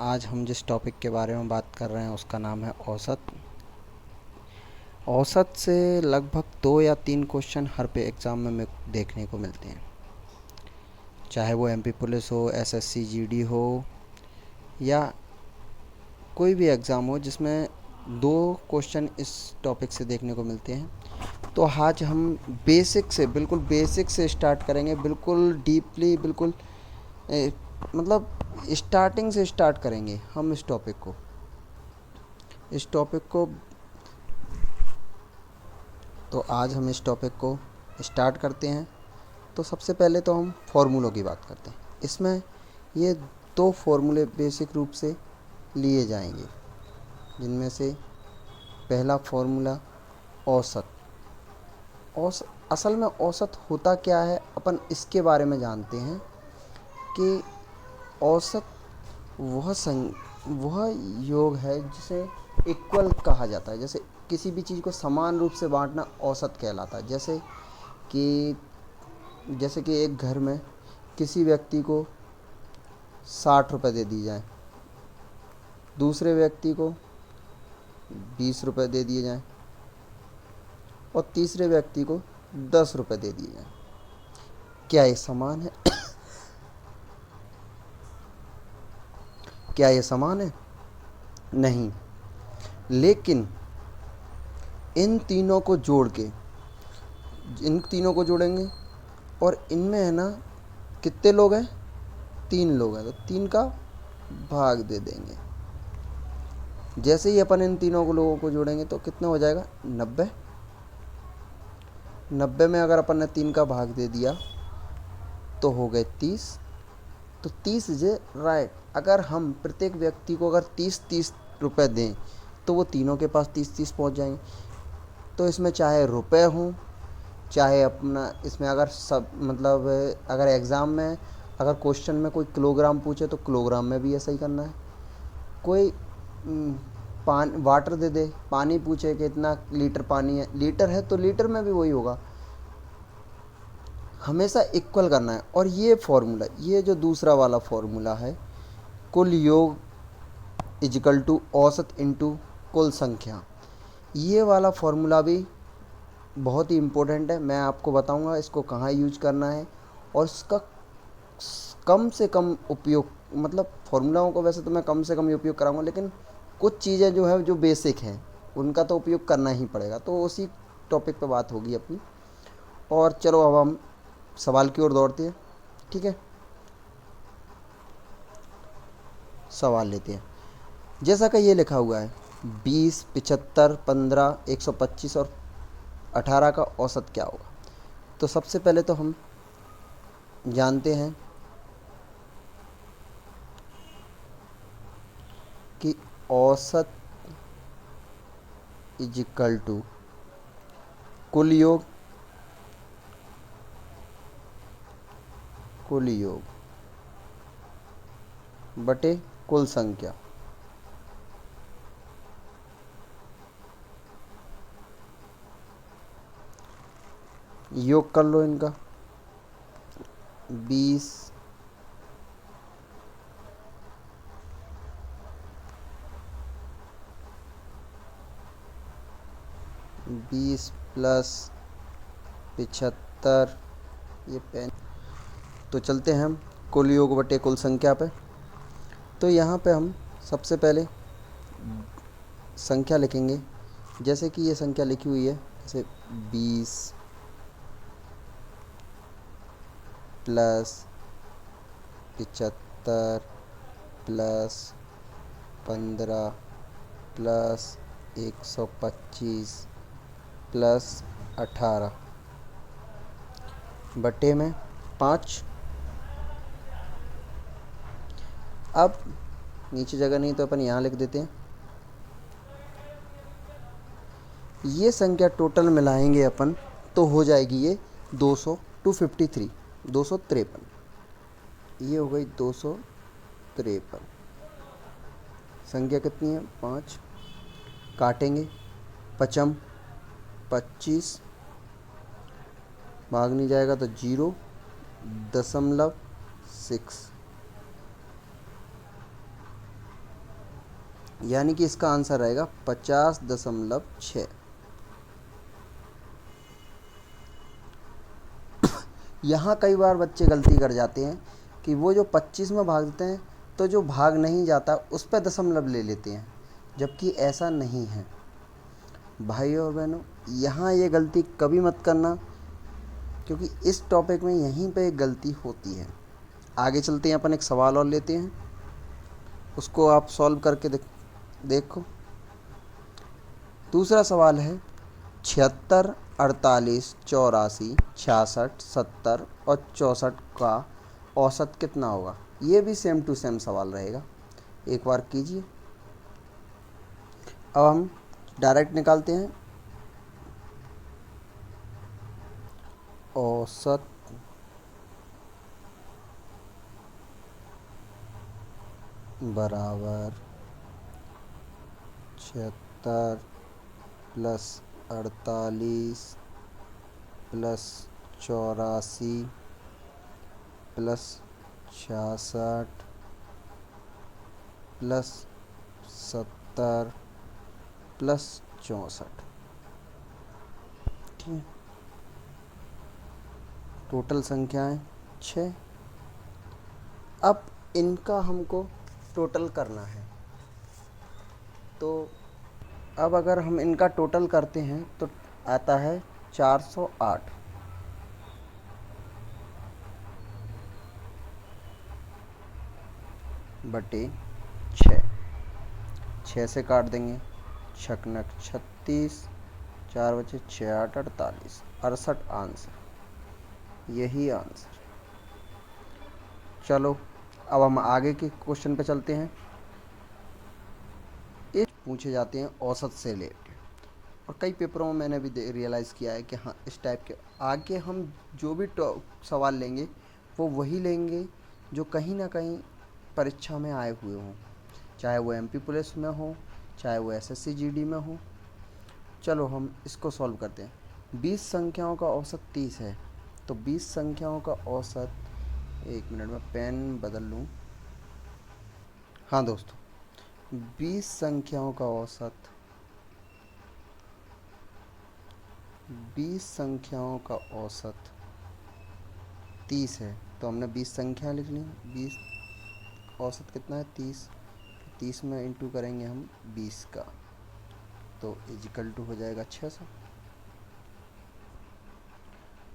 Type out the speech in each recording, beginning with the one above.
आज हम जिस टॉपिक के बारे में बात कर रहे हैं उसका नाम है औसत। औसत से लगभग 2 या 3 क्वेश्चन हर पे एग्ज़ाम में देखने को मिलते हैं, चाहे वो एमपी पुलिस हो, एसएससी जीडी हो या कोई भी एग्ज़ाम हो जिसमें 2 क्वेश्चन इस टॉपिक से देखने को मिलते हैं। तो आज हम बिल्कुल बेसिक से स्टार्ट करेंगे, बिल्कुल डीपली, बिल्कुल ए, मतलब स्टार्टिंग से स्टार्ट करेंगे हम इस टॉपिक को। तो आज हम इस टॉपिक को स्टार्ट करते हैं। तो सबसे पहले तो हम फार्मूलों की बात करते हैं। इसमें ये 2 फार्मूले बेसिक रूप से लिए जाएंगे, जिनमें से पहला फार्मूला औसत। असल में औसत होता क्या है, अपन इसके बारे में जानते हैं कि औसत वह योग है जिसे इक्वल कहा जाता है। जैसे किसी भी चीज़ को समान रूप से बांटना औसत कहलाता है। कि जैसे कि एक घर में किसी व्यक्ति को 60 रुपये दे दिए जाएं, दूसरे व्यक्ति को 20 रुपये दे दिए जाएं और तीसरे व्यक्ति को 10 रुपये दे दिए जाएं। क्या ये समान है? क्या ये समान है? नहीं। लेकिन इन तीनों को जोड़ेंगे और इनमें है ना, कितने लोग हैं? 3 लोग हैं, तो 3 का भाग दे देंगे। जैसे ही अपन इन तीनों को लोगों को जोड़ेंगे तो कितना हो जाएगा? 90। 90 में अगर अपन ने 3 का भाग दे दिया तो हो गए 30। तो 30 इज राइट। अगर हम प्रत्येक व्यक्ति को अगर 30-30 रुपये दें तो वो तीनों के पास 30-30 पहुंच जाएंगे। तो इसमें चाहे रुपए हों, चाहे अपना इसमें अगर सब मतलब अगर एग्ज़ाम में अगर क्वेश्चन में कोई किलोग्राम पूछे तो किलोग्राम में भी ऐसा ही करना है। कोई वाटर दे दे, पानी पूछे कि इतना लीटर पानी है, लीटर है तो लीटर में भी वही होगा। हमेशा इक्वल करना है। और ये जो दूसरा वाला फॉर्मूला है, कुल योग इजिकल टू औसत इंटू कुल संख्या, ये वाला फॉर्मूला भी बहुत ही इम्पोर्टेंट है। मैं आपको बताऊंगा इसको कहाँ यूज करना है और इसका कम से कम उपयोग, मतलब फॉर्मूलाओं को वैसे तो मैं कम से कम ही उपयोग कराऊंगा, लेकिन कुछ चीज़ें जो है जो बेसिक हैं उनका तो उपयोग करना ही पड़ेगा। तो उसी टॉपिक पे बात होगी अपनी। और चलो अब हम सवाल की ओर दौड़ते हैं। ठीक है, सवाल लेते हैं। जैसा कि ये लिखा हुआ है 20, 75, 15, 125 और 18 का औसत क्या होगा। तो सबसे पहले तो हम जानते हैं कि औसत इज इक्वल टू कुल योग बटे कुल संख्या। योग कर लो इनका। 20 प्लस 75, ये पेन। तो चलते हैं हम कुल योग बटे कुल संख्या पे। तो यहाँ पे हम सबसे पहले संख्या लिखेंगे। जैसे कि ये संख्या लिखी हुई है, जैसे 20 प्लस 75 प्लस 15 प्लस 125 प्लस 18 बटे में 5। अब नीचे जगह नहीं तो अपन यहाँ लिख देते हैं। ये संख्या टोटल मिलाएंगे अपन तो हो जाएगी ये 253, 253। ये हो गई 253। संख्या कितनी है? 5। काटेंगे, 55, 25 भाग नहीं जाएगा तो 0.6। यानी कि इसका आंसर रहेगा 50.6। यहाँ कई बार बच्चे गलती कर जाते हैं कि वो जो 25 में भाग देते हैं तो जो भाग नहीं जाता उस पर दशमलव ले लेते हैं, जबकि ऐसा नहीं है। भाइयों और बहनों, यहाँ ये गलती कभी मत करना, क्योंकि इस टॉपिक में यहीं पे एक गलती होती है। आगे चलते हैं, अपन एक सवाल और लेते हैं, उसको आप सॉल्व करके देखो। दूसरा सवाल है 76, 48, 84, 66, 70 और 64 का औसत कितना होगा। ये भी सेम टू सेम सवाल रहेगा, एक बार कीजिए। अब हम डायरेक्ट निकालते हैं। औसत बराबर 76 plus 48 plus 84 plus 66 plus 70 plus 64। ठीक है, टोटल संख्याएं 6। अब इनका हमको टोटल करना है, तो अब अगर हम इनका टोटल करते हैं तो आता है 408 बटे 6। 6 से काट देंगे, 6 36, 4 बचे 6 8 48, 68 आंसर, यही आंसर। चलो अब हम आगे के क्वेश्चन पे चलते हैं। ये पूछे जाते हैं औसत से रिलेटेड, और कई पेपरों में मैंने भी रियलाइज़ किया है कि हाँ, इस टाइप के आगे हम जो भी सवाल लेंगे वो वही लेंगे जो कहीं ना कहीं परीक्षा में आए हुए हों, चाहे वो एमपी पुलिस में हो, चाहे वो एसएससी जीडी में हो। चलो हम इसको सॉल्व करते हैं। 20 संख्याओं का औसत 30 है, तो 20 संख्याओं का औसत, एक मिनट में पेन बदल लूँ। हाँ दोस्तों, 20 संख्याओं का औसत, 20 संख्याओं का औसत 30 है, तो हमने 20 संख्या लिख ली। 20 औसत कितना है 30, 30 में इंटू करेंगे हम 20 का, तो इजिकल टू हो जाएगा 600।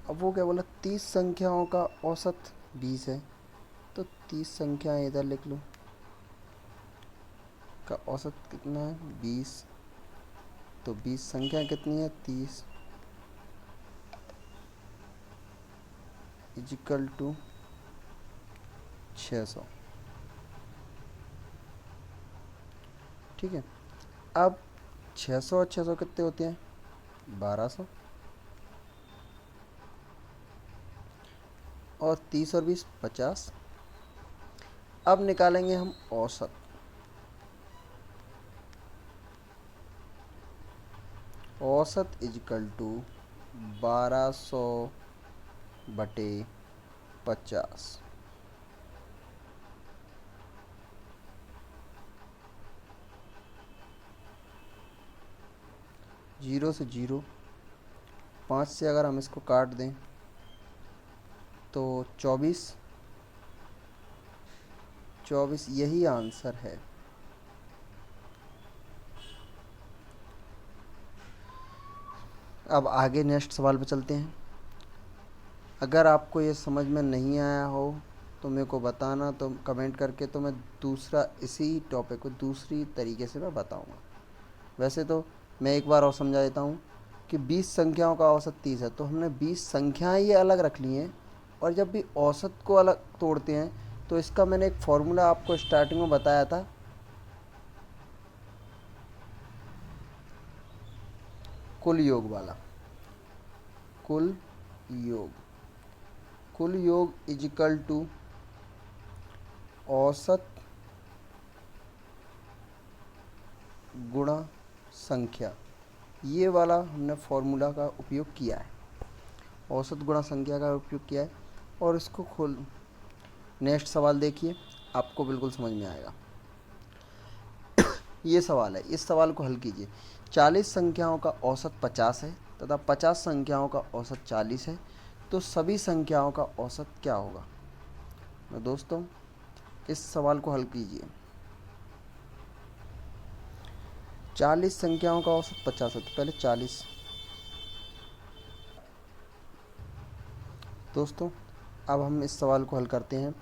अब वो क्या बोला, 30 संख्याओं का औसत 20 है, तो 30 संख्याएं इधर लिख लो, का औसत कितना है 20, तो 20 संख्या कितनी है 30, इजिकल टू 600। ठीक है, अब 600 और 600 कितने होते हैं 1200, और 30 और 20 50। अब निकालेंगे हम औसत। औसत इजिकल टू 1200 बटे 50। जीरो से जीरो, 5 से अगर हम इसको काट दें तो 24, 24 यही आंसर है। अब आगे नेक्स्ट सवाल पे चलते हैं। अगर आपको ये समझ में नहीं आया हो तो मेरे को बताना, तो कमेंट करके, तो मैं दूसरा इसी टॉपिक को दूसरी तरीके से मैं बताऊंगा। वैसे तो मैं एक बार और समझा देता हूँ कि 20 संख्याओं का औसत 30 है, तो हमने 20 संख्याएं ये अलग रख ली हैं, और जब भी औसत को अलग तोड़ते हैं तो इसका मैंने एक फॉर्मूला आपको स्टार्टिंग में बताया था, कुल योग वाला। कुल योग, कुल योग इजिकल टू औसत गुणा संख्या, ये वाला हमने फॉर्मूला का उपयोग किया है, औसत गुणा संख्या का उपयोग किया है। और इसको खोल, नेक्स्ट सवाल देखिए, आपको बिल्कुल समझ में आएगा। ये सवाल है, इस सवाल को हल कीजिए। 40 संख्याओं का औसत 50 है तथा 50 संख्याओं का औसत 40 है, तो सभी संख्याओं का औसत क्या होगा। तो दोस्तों इस सवाल को हल कीजिए। 40 संख्याओं का औसत 50 है, तो पहले 40। दोस्तों अब हम इस सवाल को हल करते हैं।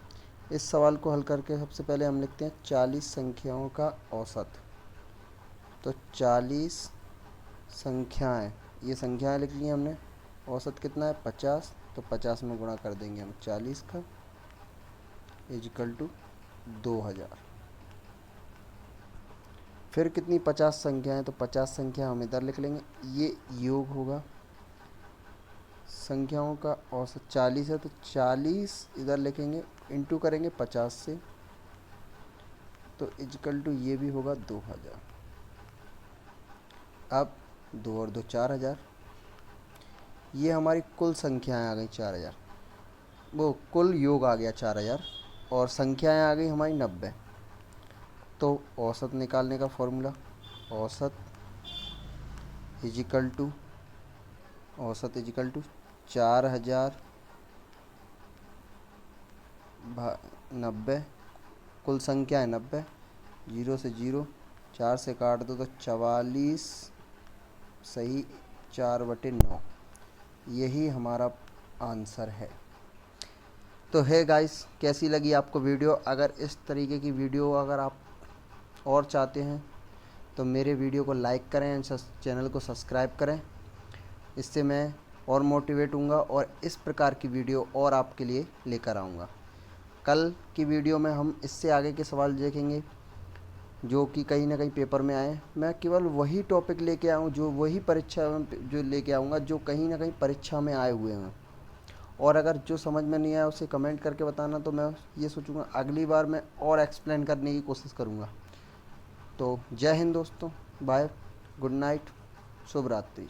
इस सवाल को हल करके सबसे पहले हम लिखते हैं 40 संख्याओं का औसत। तो 40 संख्याएं, ये संख्याएं लिख ली हमने। औसत कितना है 50, तो 50 में गुणा कर देंगे हम 40 का, इजिकल टू 2000। फिर कितनी 50 संख्याएं, तो 50 संख्या हम इधर लिख लेंगे, ये योग होगा। संख्याओं का औसत 40 है, तो 40 इधर लिखेंगे, इंटू करेंगे 50 से, तो इजिकल टू ये भी होगा 2000। अब 2 और 2 4000, ये हमारी कुल संख्याएं आ गई 4000, वो कुल योग आ गया 4000, और संख्याएं आ गई हमारी 90। तो औसत निकालने का फॉर्मूला, औसत इजिकल टू 4000 90, कुल संख्या है 90, 0 से 0, 4 से काट दो तो 44 सही 4/9, यही हमारा आंसर है। तो है गाइस, कैसी लगी आपको वीडियो। अगर इस तरीके की वीडियो अगर आप और चाहते हैं तो मेरे वीडियो को लाइक करें, चैनल को सब्सक्राइब करें, इससे मैं और मोटिवेट हूँगा और इस प्रकार की वीडियो और आपके लिए लेकर आऊँगा। कल की वीडियो में हम इससे आगे के सवाल देखेंगे जो कि कहीं ना कहीं पेपर में आए। मैं केवल वही टॉपिक लेके आऊँ, जो वही परीक्षा जो लेके आऊँगा जो कहीं ना कहीं परीक्षा में आए हुए हैं। और अगर जो समझ में नहीं आया उसे कमेंट करके बताना, तो मैं ये सोचूंगा अगली बार मैं और एक्सप्लेन करने की कोशिश करूँगा। तो जय हिंद दोस्तों, बाय, गुड नाइट, शुभ रात्रि।